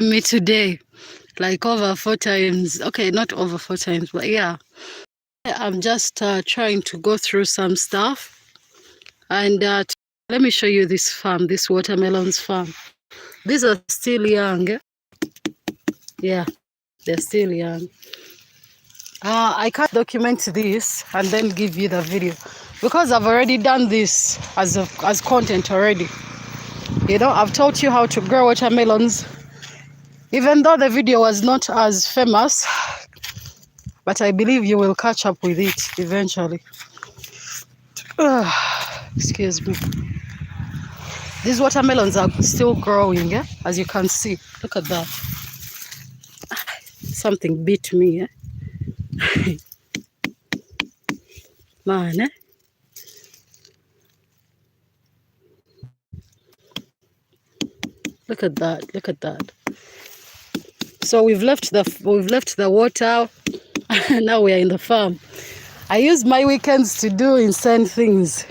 me today, like over 4 times. Okay, not over 4 times, but yeah. I'm just trying to go through some stuff. And let me show you this farm, this watermelons farm. These are still young. Yeah, they're still young. I can't document this and then give you the video because I've already done this as content already. You know, I've taught you how to grow watermelons, even though the video was not as famous, but I believe you will catch up with it eventually. Excuse me. These watermelons are still growing, yeah? As you can see. Look at that. Something beat me, yeah? Man, eh? Look at that. Look at that. So we've left the water. Now we are in the farm. I use my weekends to do insane things,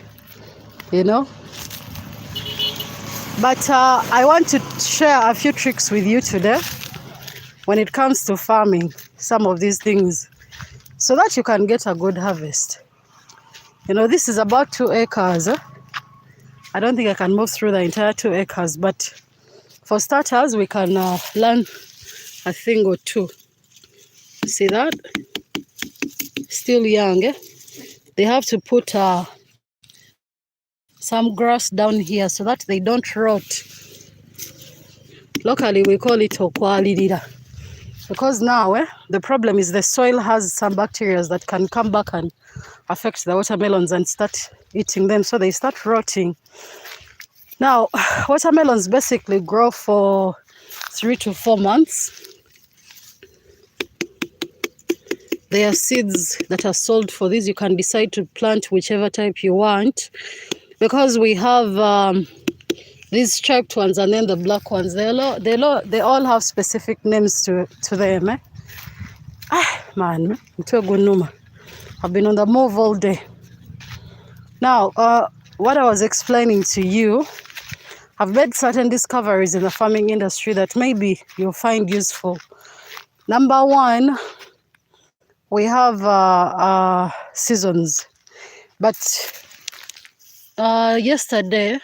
you know. But I want to share a few tricks with you today when it comes to farming some of these things so that you can get a good harvest. You know, this is about 2 acres. I don't think I can move through the entire 2 acres, but for starters, we can learn a thing or two. See that? Still young, eh? They have to put some grass down here so that they don't rot. Locally, we call it okwalirira. Because now, the problem is the soil has some bacteria that can come back and affect the watermelons and start eating them, so they start rotting. Now, watermelons basically grow for 3 to 4 months. There are seeds that are sold for this. You can decide to plant whichever type you want, because we have these striped ones and then the black ones. They all have specific names to them. Man, I've been on the move all day. Now, what I was explaining to you, I've made certain discoveries in the farming industry that maybe you'll find useful. Number one, we have seasons. But yesterday,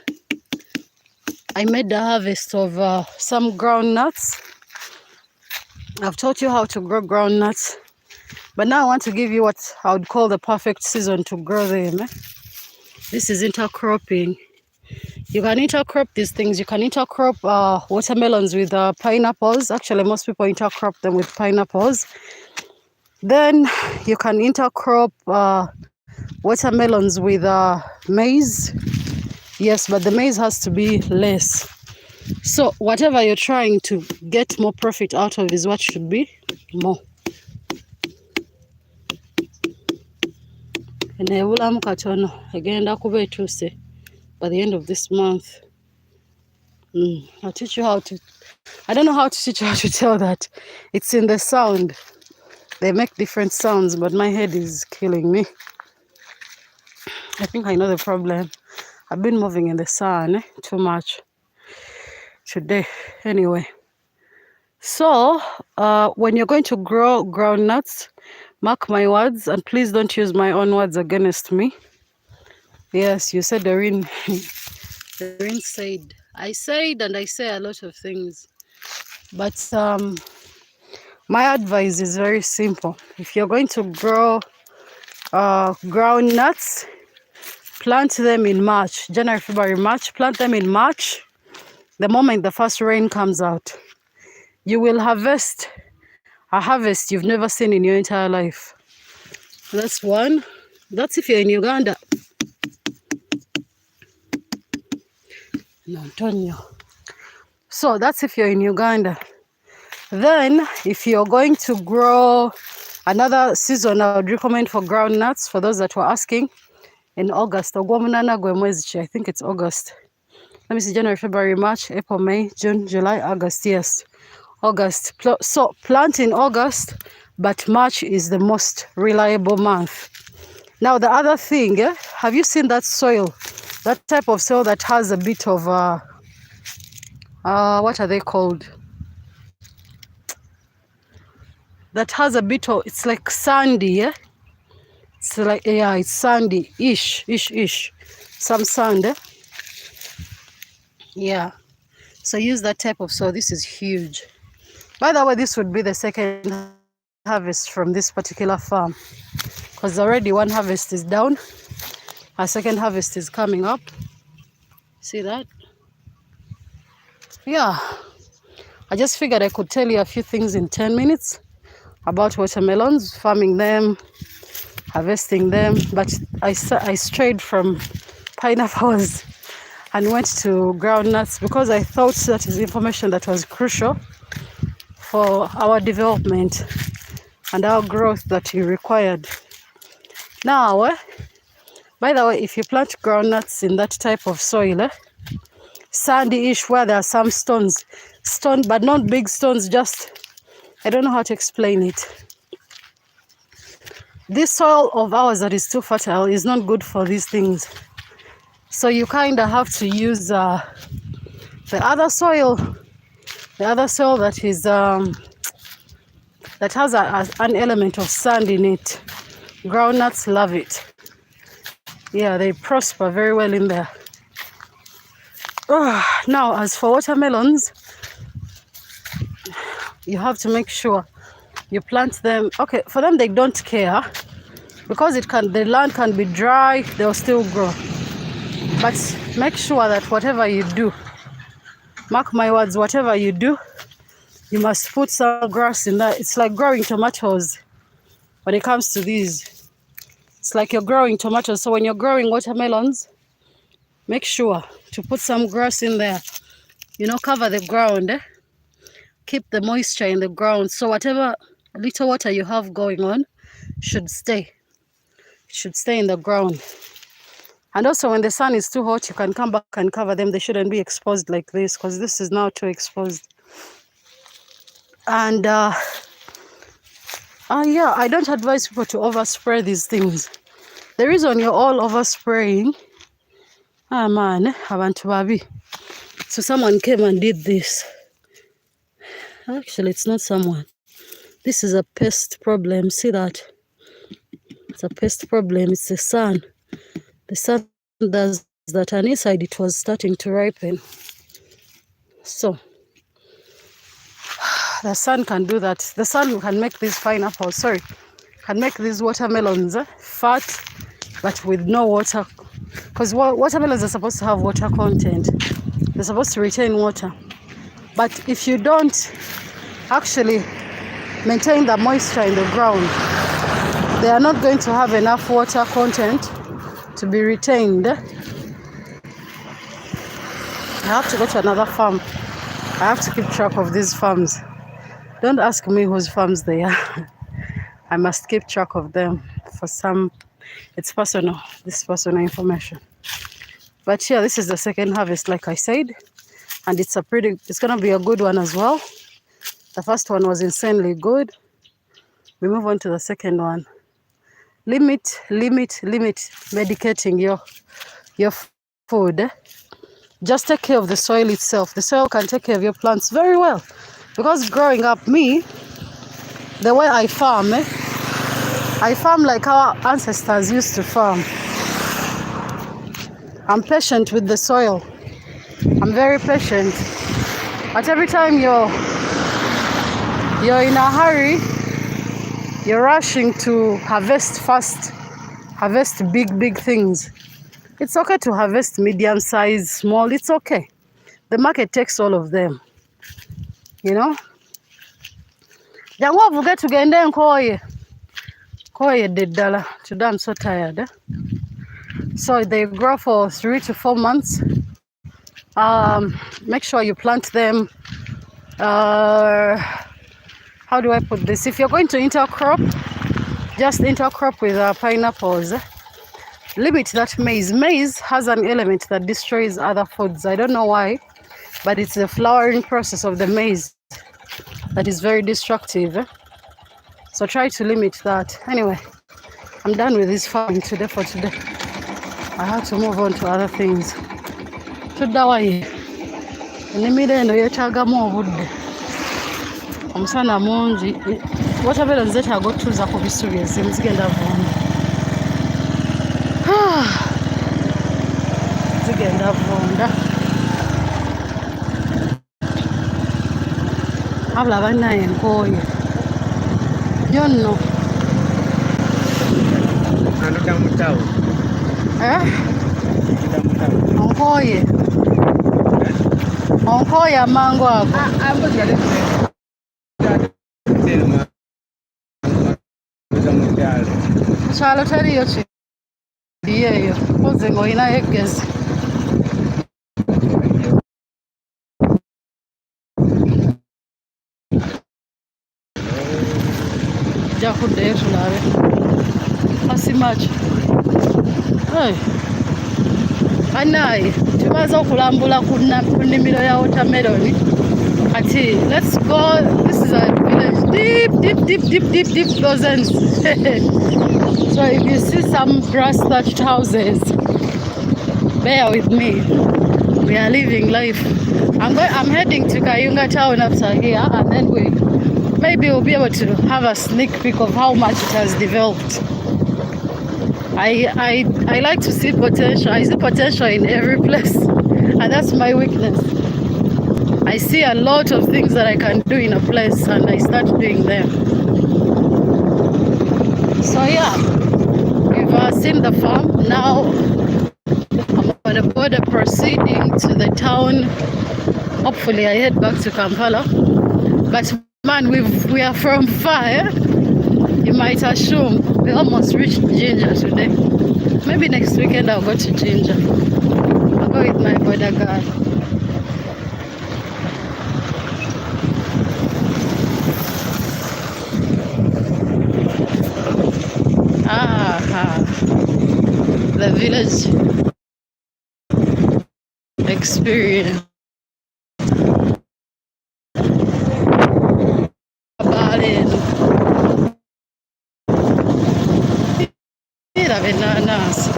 I made the harvest of some groundnuts. I've taught you how to grow groundnuts. But now I want to give you what I would call the perfect season to grow them. This is intercropping. You can intercrop these things. You can intercrop watermelons with pineapples. Actually, most people intercrop them with pineapples. Then you can intercrop watermelons with maize. Yes, but the maize has to be less. So whatever you're trying to get more profit out of is what should be more. And I will again by the end of this month. I'll teach you how to. I don't know how to teach you how to tell that. It's in the sound. They make different sounds, but my head is killing me. I think I know the problem. I've been moving in the sun too much today. Anyway, so when you're going to grow groundnuts, mark my words, and please don't use my own words against me. Yes, you said Doreen. Doreen said. I said and I say a lot of things. But my advice is very simple. If you're going to grow groundnuts, plant them in March, January, February, March. Plant them in March. The moment the first rain comes out, you will harvest a harvest you've never seen in your entire life. That's one. That's if you're in Uganda. Antonio. So that's if you're in Uganda. Then, if you're going to grow another season, I would recommend for groundnuts, for those that were asking, in August. I think it's August. Let me see, January, February, March, April, May, June, July, August. Yes, August. So plant in August, but March is the most reliable month. Now, the other thing, have you seen that soil? That type of soil that has a bit of, what are they called? that has a bit of, it's like sandy, yeah? It's like, yeah, it's sandy-ish, some sand, yeah. So use that type of soil. This is huge. By the way, this would be the second harvest from this particular farm, because already one harvest is down, our second harvest is coming up. See that? Yeah, I just figured I could tell you a few things in 10 minutes about watermelons, farming them, harvesting them, but I strayed from pineapples and went to groundnuts because I thought that is information that was crucial for our development and our growth that we required. Now, by the way, if you plant groundnuts in that type of soil, sandy-ish, where there are some stones, but not big stones, just, I don't know how to explain it. This soil of ours that is too fertile is not good for these things. So you kind of have to use the other soil that is that has an element of sand in it. Groundnuts love it. Yeah, they prosper very well in there. Now, as for watermelons, you have to make sure you plant them. Okay, for them, they don't care because the land can be dry, they'll still grow. But make sure that whatever you do, mark my words, whatever you do, you must put some grass in there. It's like growing tomatoes when it comes to these. It's like you're growing tomatoes. So when you're growing watermelons, make sure to put some grass in there. You know, cover the ground. Keep the moisture in the ground. So whatever little water you have going on should stay. It should stay in the ground. And also when the sun is too hot, you can come back and cover them. They shouldn't be exposed like this because this is now too exposed. And yeah, I don't advise people to overspray these things. The reason you're all overspraying, man, abantu babi. So someone came and did this. Actually, it's not someone. This is a pest problem. See that? It's a pest problem. It's the sun. The sun does that, and inside it was starting to ripen. So the sun can do that. The sun can make these pineapples, can make these watermelons fat, but with no water. Because watermelons are supposed to have water content. They're supposed to retain water. But if you don't actually maintain the moisture in the ground, they are not going to have enough water content to be retained. I have to go to another farm. I have to keep track of these farms. Don't ask me whose farms they are. I must keep track of them for some, it's personal, this is personal information. But yeah, this is the second harvest, like I said, and it's gonna be a good one as well. The first one was insanely good. We move on to the second one. Limit medicating your food. Just take care of the soil itself. The soil can take care of your plants very well. Because growing up, the way I farm like our ancestors used to farm. I'm patient with the soil. I'm very patient. But every time you're in a hurry, you're rushing to harvest fast, harvest big things. It's okay to harvest medium size, small, it's okay. The market takes all of them, you know. Jangu avuge tugende nkoye deddala. Today I'm so tired. So they grow for 3 to 4 months. Make sure you plant them. How do I put this? If you're going to intercrop, just intercrop with pineapples. Limit that maize. Maize has an element that destroys other foods. I don't know why, but it's the flowering process of the maize that is very destructive. So try to limit that. Anyway, I'm done with this farming today for today. I have to move on to other things. Tuddawaye. Ennimiro eno yeetaagamu obudde. Omusana mungi. watermelons zetaaga okutuuza ku bisubi ezimu zigenda vunda. Zigenda vunda. Wabula bannaye nkooye yo nno. Onkooye onkooye amangu ago. Kyalo teriyo kiriyo eyo mpozi ng'olinayo eggezi. Tujja kuddayo tulabe. Kasimakyo. Bannaye tumaze okulambula ku nnimiro ya watermelon. Ati let's go. This is a village deep DOREEN'S. So if you see some grass thatched houses, bear with me. We are living life. I'm heading to Kayunga town after here, and then maybe we'll be able to have a sneak peek of how much it has developed. I like to see potential. I see potential in every place, and that's my weakness. I see a lot of things that I can do in a place, and I start doing them. So yeah, we've seen the farm. Now I'm on the border proceeding to the town. Hopefully I head back to Kampala. But man, we are from far, eh? You might assume we almost reached Ginger today. Maybe next weekend I'll go to Ginger. I'll go with my border guard. The village experience. Bananas.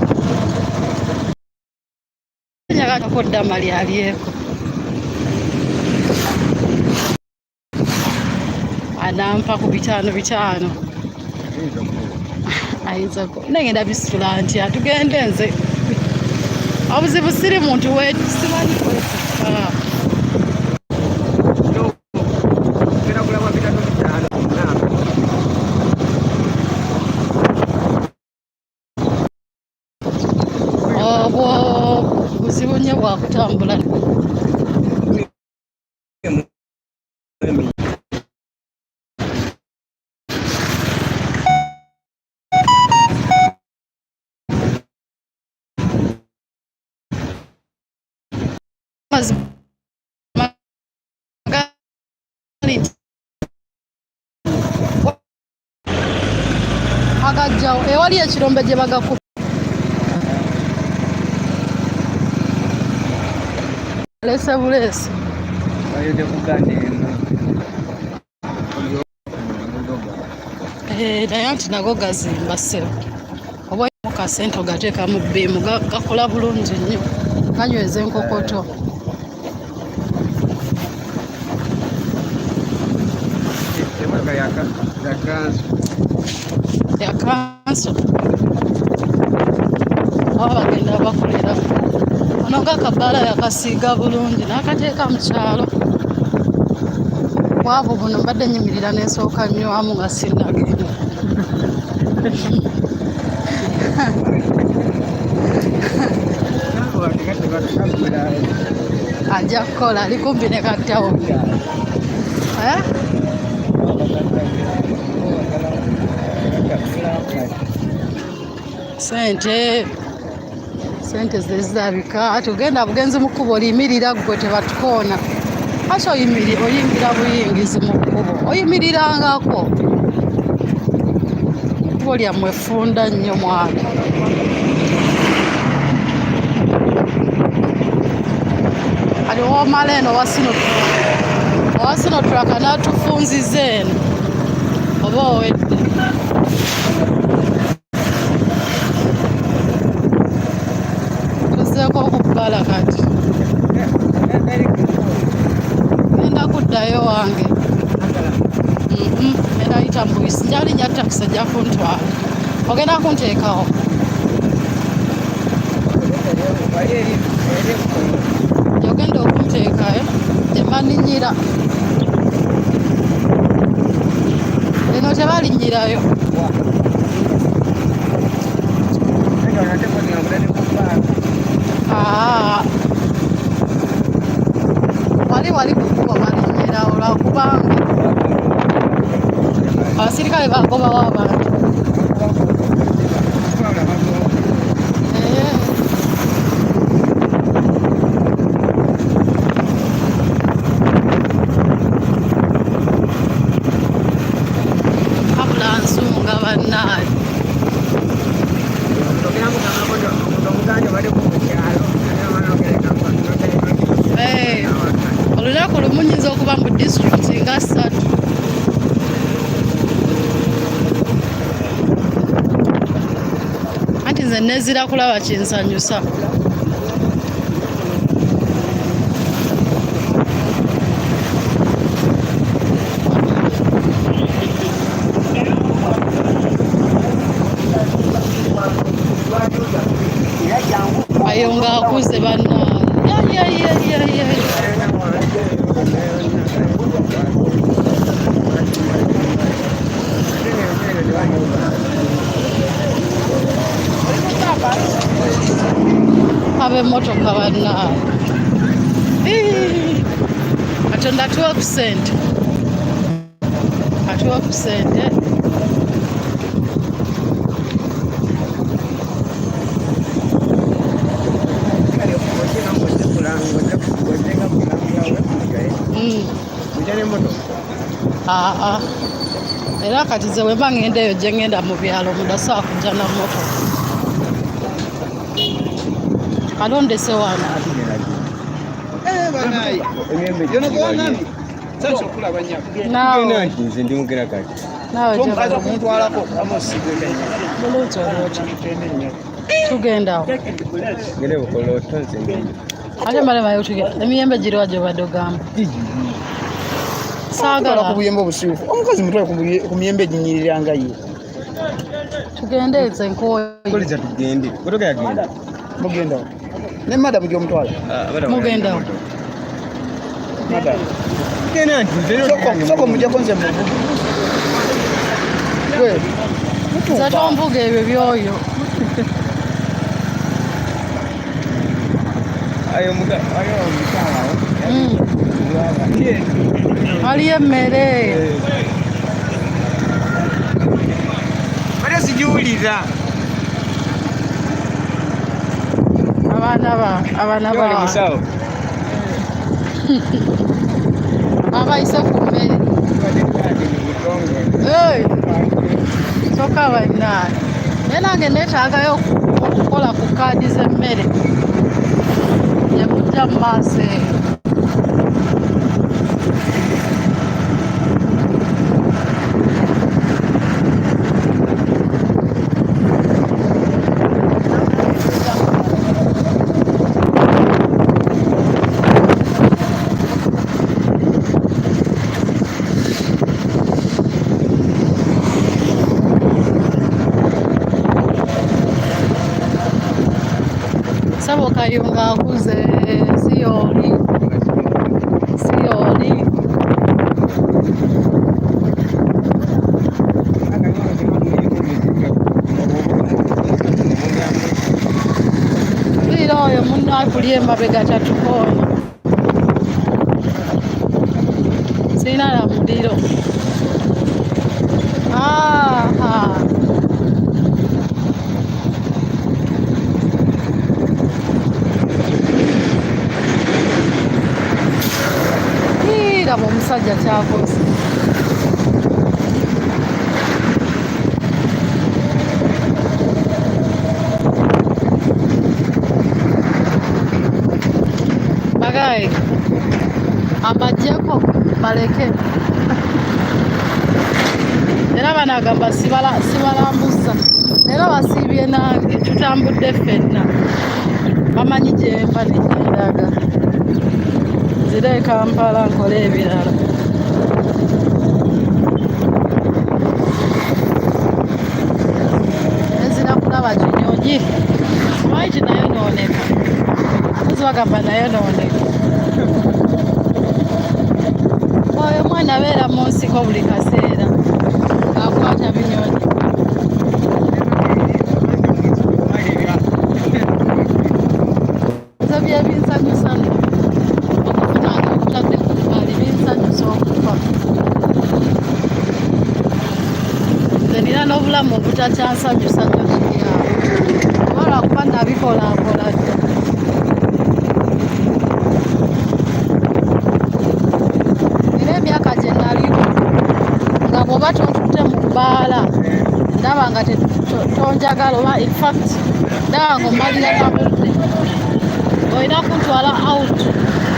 Nyaga kodda mali aliyeko. Anampa ku bitano. Ayinza ko. Nengenda bisula nti atugende nze. Obuzibu siri muntu wetu simanyi kwetu. Buzibu nnyo bwa kutambula. Agajjawo ewali ekirombe gye bagakuba. Lese bulesi. Bayode kugane eno. Naye nti nago gazimba ssebo. Oba mu kasente ogateeka mu bbiimu gakola bulungi nnyo. Ganyweza enkokoto. Ya kanso. Bagenda bakolera. Ono gakabbala yakasiiga bulungi n'akateeka mu kyalo. Bwabo buno mbadde nyimirira n'ensooka nnywamu nga sinnagenda. Ajja kukola ali kumpi ne kattawo. Sente zezabika tugenda bugenzi mu kkubo liyimirira gwe tebatukoona. Ate oyingira buyingizi mu kkubo oyimirirangako. Kkubo lyammwe effunda nnyo mwana. Ali womala eno owasino tulaka n'atufunziza eno oba owedde. Tuzeeko okubbala kati. Genda kuddayo wange. Era yita mbu service njalinya taxi ajja kuntwala ogenda kunteekawo gyogenda okunteeka gyemaninyira eno tebalinnyirayo wali kukuba balinnyira olwakubanga abasirikale bagobawo abantu abulansonga bannaayo olunaku lumu nyinza okuba mu disitulikiti nga 3 anti nze nezira kulaba kinsanyusa ayo nga akuze bannaayo ab'emmotoka bannaayo katonda atuwa ku ssente era kati ze weba ngenda eyo gye ngenda mu byalo mudasobola kujja na moto kalondese wano tugendawo ate malemayo tugenda emiyembe giriwa gye badde ogamba saagala ku buyembe obusiifu omukazi mutwale ku miyembe eginyiriranga ye tugende nze nkooye mugendawo ne madamu gyomutwala mugendawo soko mujjako nze nze tomvuga ebyo byoyo waliyo emmere ate sigiwulira abaana abayise ku mmere soka bannaayo naye nange neetaagayo okukola ku kaadi z'emmere yekujja mu maaso eyo Sabo kayunga akuze siyoli liro oyo munno akuli emabega tatukoona sirina na muliro raba omusajja kyakoze bagaye amajjeko baleke era banagamba sibalambuza era basiibye nange tutambudde ffenna bamanyi gyemba negyendaga nzire Kampala nkole ebirala bagamba naye none oyo mwana abeera mu nsiko buli kaseera akwata binyonyi zo bye binsanyusa nno okufunanga okutadde ku bbali binsanyusa okufa nze nina n'obulamu obutakyansanyusa nnyo kiri awo oba lwakuba nabikolakola dda era emyaka gye naliwo nga bw'oba tontutte mu bbaala ndaba nga tonjagala oba infact ndaba nga ommalira na budde olina kuntwala out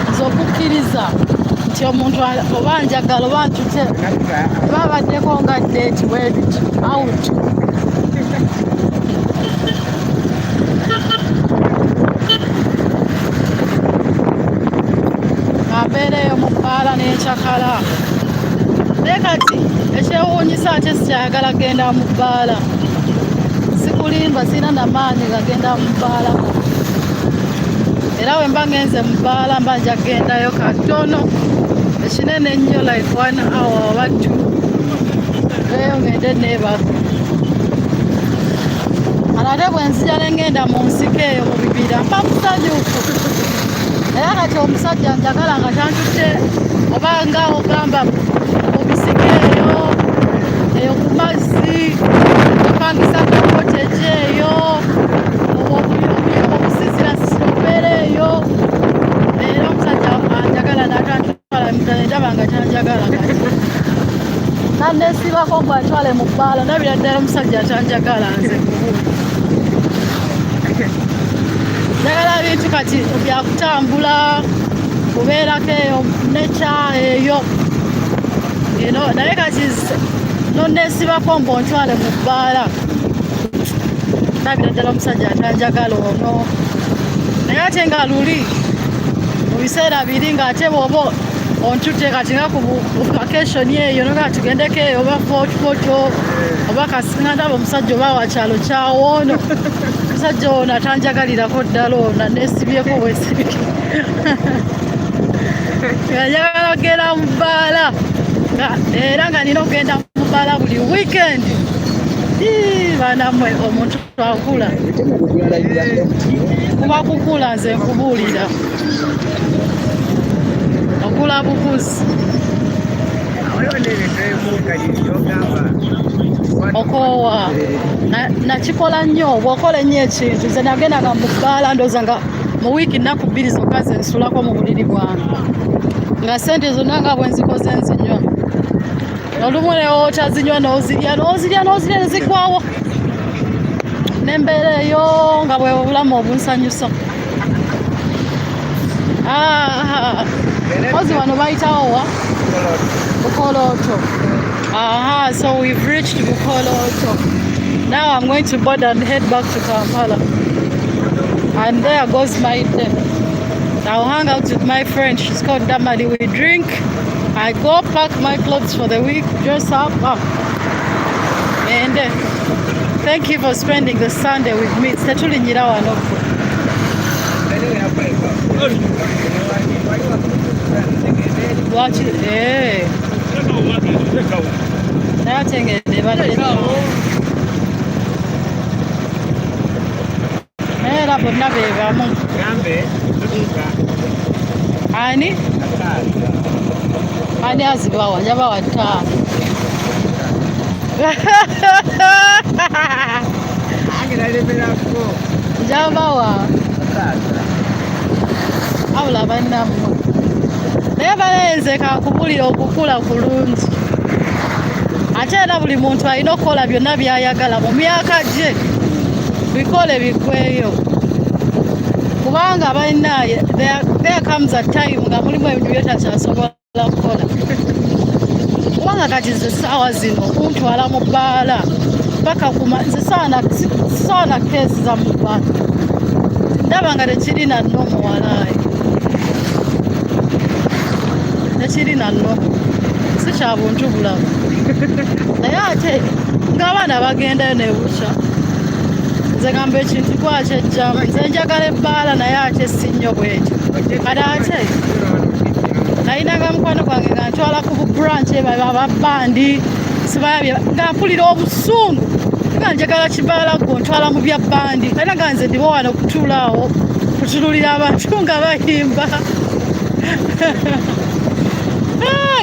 nze okukkiriza nti omuntu oba njagala oba ntute babaddeko nga date wedit out ambeereyo mu bbaala n'enkyakala naye kati ekyewuunyisa ate sikyayagala genda mu bbaala sikulimba sirina namaanyi gagenda mu bbaala era we mba ngenze mu bbaala mba nja kugendayo katono ekinene ennyo like 1 hour oba 2 eyo ngende neebaka ate bwe nzija nengenda mu nsiko eyo mu bibira mba musanyufu era kati omusajja njagala nga tantutte oba nga ogamba mu bisiko eyo ku mazzi opangisa kakoteje eyo obusisira obeera eyo era omusajja anjagala natantwala ndaba nga tanjagala kati nannesibako gwe atwale mu bbaala ndabira ddala omusajja atanjagala nze njagala bintu kati byakutambula kubeerako eyo neca eyo naye kati nonnesibako mbontwale mu bbaala ndabira ddala omusajja atanjagala ono naye ate nga luli mu biseera biri ng'ate bw'oba ontutte kati nga ku vakationi eyo noga tugendeko eyo oba fotofoto oba kasinga ndaba omusajja oba wakyalo kyawoono omusajja ono atanjagalirako ddala ono nesibyeko bwesibike njagala okgenda mu bbaala era nga nina okgenda mu bbaala buli weekend banamwe omuntu akula kuba kukula nze nkubuulira okula bukuzi okoowa nakikola nnyo bw'okola ennyo ekintu nze nagendanga mu bbaala ndooza nga mu wiiki nnaku 2 zokka ze nsulako mu buliri bwange nga sente zonna nga bwe nzikoze nzinywa olumu newotazinywa n'ozirya nezigwawo n'embeera eyo nga bwe obulamu obunsanyusa ozi wano bayitawo wa Bukoloto. So we've reached Bukoloto. Now I'm going to board and head back to Kampala, and there goes my day. I'll hang out with my friend, she's called Damali. We drink, I go pack my clothes for the week, dress up, and thank you for spending the Sunday with me. Setuli nyirawa noko. Watch it, eh? Natengede badde. Era bonna beebamu. Ani? Ani azibawa, njabawa 5. Njabawa. Awula bannammwe. Naye balenze kakubulira okukula kulungi. Ate era buli muntu alina okukola byonna by'ayagala mu myaka gye. Bikole bigweyo. Kubanga balina there comes a time nga mulimu ebintu byetakyasobola kukola. Kubanga kati ze ssaawa zino kuntwala mu bbaala paka zisaana keesi za mu bbaala. Ndaba nga tekirina nno muwalaayi. Tekirina nno. Si kya buntu bulamu. Naye ate ng'abaana bagendayo ne bukya. nze gamba ekintu kwakyejjamu nze njagala ebbaala naye ate si nnyo bwekyo kale ate nayinanga mukwano gwange nga ntwala ku branch ababbandi sibalabye nga mpulira obusungu nga njagala kibaala gwo ntwala mu bya bbandi era nga nze ndiba wano kutuulaawo kutululira abantu nga bayimba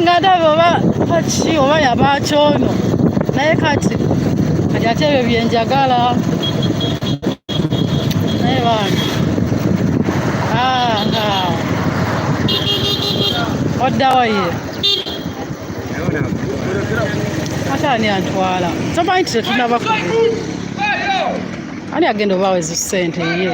nga ndaba oba ki oba yabakyono naye kati ate ebyo byenjagala naye baana oddawo ye ate ani antwala tomanyi nti tetunaba ani agenda obaweza ssente ye